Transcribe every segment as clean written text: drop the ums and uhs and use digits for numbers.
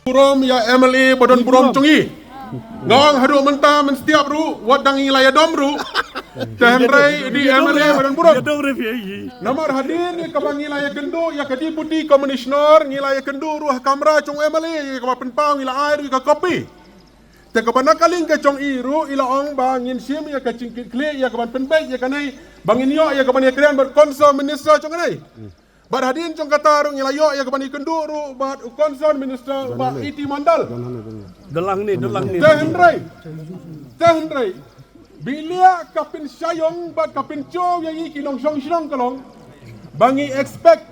Burom ya MLA Badan Burom Chongi. Ngong hadu mentah men setiap ru wat dang ilaya dom ru. Tehrai di MLA Badan Burom. Nomor hadir ni kabang ilaya kendu ya kadi deputy commissioner ngilaya kendu ruah kamera chong MLA ya kapan pau ngila air ka kopi. Te kabana kaling ka chong iru ila ong bangin sim ya ka cingkit kle ya kapan penbai ya kanai bangin yo ya kapan ya krian ber konsul minister chong kanai. Bad hadin chong katarung ilayo ya kapan ikenduru bad concern minister ba iti mandal Delang ni Tehenrai bilia kapin syayong bad kapin chow ya iki long song kalong bangi expect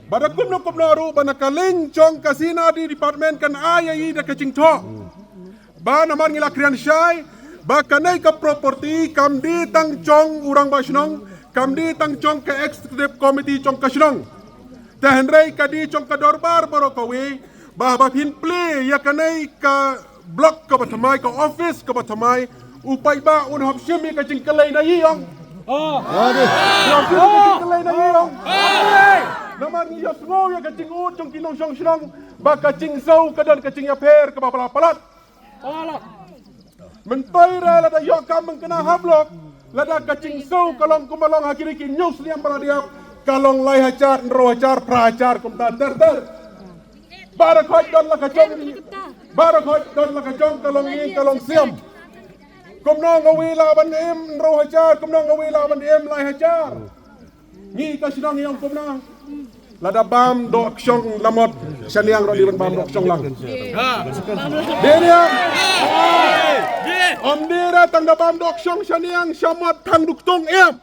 bada kumno ru bana kaling chong kasina di department kan aya yi da kacing tho ba naman ngila krian syai ba kanai ka property kam di tang chong urang ba shnong kam di tang chong ka executive committee chong kashnong Tehenrai kadi chong ka dorbar borokawi bah pin play ya kanai ka blok ka batamai ka office ka batamai upai ba un hop shimi ka jingkalai na yong jingkalai na yong naman ya sngo ya ka jingu chong kinong shong shnong ba ka jing sau ka don ka jing ya per ka ba palat mentai ra la da yo kam mengkena hablok la da ka jing sau kalong kumalong hakiri ki news liam baradiap kalong lai hajar nro hajar prahajar kumta ter bara khoi don la kachong kalong ni kalong siam kumnong awila ban em nro hajar kumnong awila ban em lai hajar ni kasidang yang kumnong lada bam do aksong lamot saniang ro liban bam do aksong lang deniam om dira tang da bam do aksong saniang syamat thang duktung em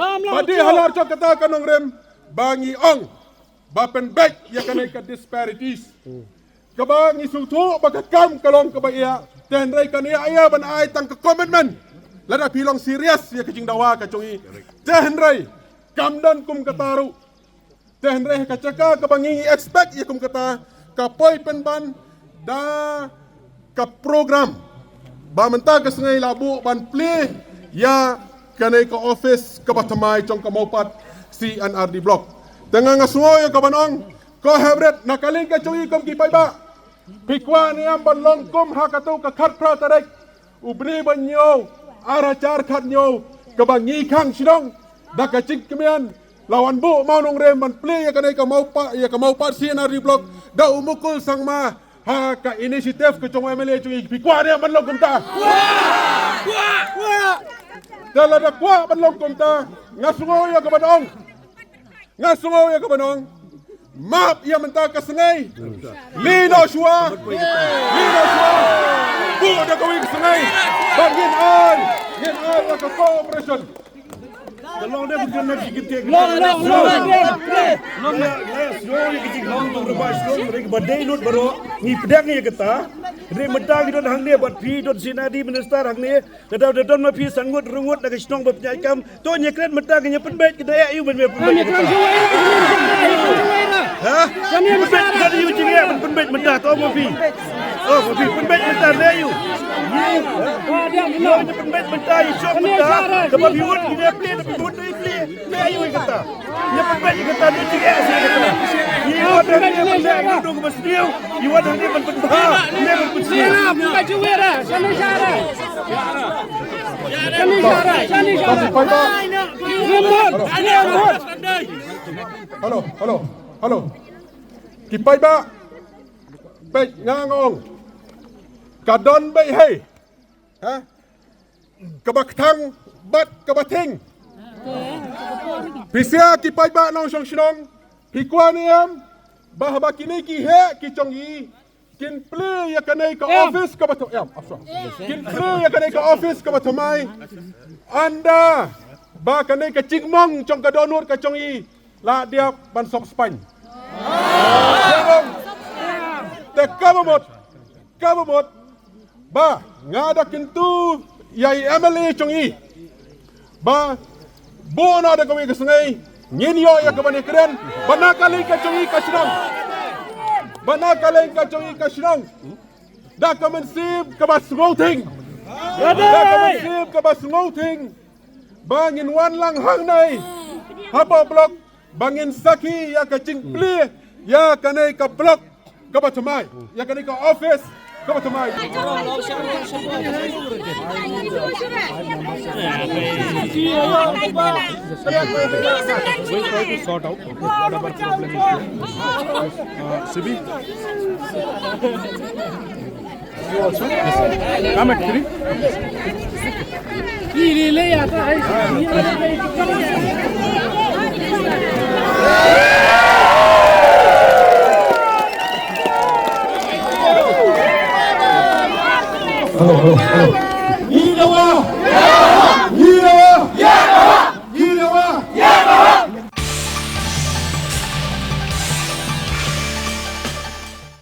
Padi halar cok kata kanong rem bangi ong bapen back ya kanai ka disparities kabangi sutu bagakam kalong kabaya tenrai kania aya ban ai tang ka commitment lada pilong serius ya kajing dawa ka chongi tenrai kamdan kum kataru tenrai ka caka kabangi expect ya kum kata ka poi penban da ka program ba menta ka sengai labu ban play ya kanai ka office ka batamai chong ka maupat CNRD block dengan ngasungoy ka banong ko hebret nakaling ka chong ikom ki paiba pikwa niam balong kum hakatu ka khat pra tarek ubri banyo arachar khat nyo ka bangi khang sidong da ka chik kemian lawan bu maunong rem man play ya kanai ka maupat CNRD block da umukul sangma ha ka initiative ka chong MLA chong pikwa niam balong kum ta Dalam dakwa banlong kumta ngasungoy ka banong map ia menta ka sengai lino shua buda kawing sengai bangin an la ka cooperation Long dia bukan nak sikit Long. Long kecil long tu berbahas long mereka badai not baru ni pedang ni kata. Dia medang itu hang ni buat pi dot sinadi minister hang ni. Dadah ma pi sangut rungut nak stong berpenyakam. Tu nyekret medang nya penbait kita ya iu penbait. Ha? Kami besar dari iu jinga penbait medang tu ma pi. Oh ma pi penbait medang le iu. Dia penbait medang isu medang. Sebab iu dia play Ayo kata. Dia penbait kata dia jinga sih kata. Iu ada dia medang duduk besriu. Iu ada dia penbait. Dia besriu. Bukan juara, sana syara. Halo. Kipai ba? Baik ngangong. Kadon bay hey. Ha? Kabaktang bat kabating. Pisia kipai ba nong song hikwa niam bahaba kini ki he ki chongi kin play ya kanai ka office ka bato kin play ya kanai ka office ka batomai anda ba kanai ka chingmong chong ka donur ka chongi la dia ban sok span te kabamot ba ngada kintu yai MLA chongi ba bono ada kami kesengai nyinyo ya kabani keren banakali ka chongi ka sinong da kamen sib ka basngoting bangin wan lang hang nai haba blok bangin saki ya ka chingpli ya kanai ka blok kabatamay. Ya kanay ka office, kabatamay. Sort out whatever problem is there. Sibi, you also come at 3. Halo. Ini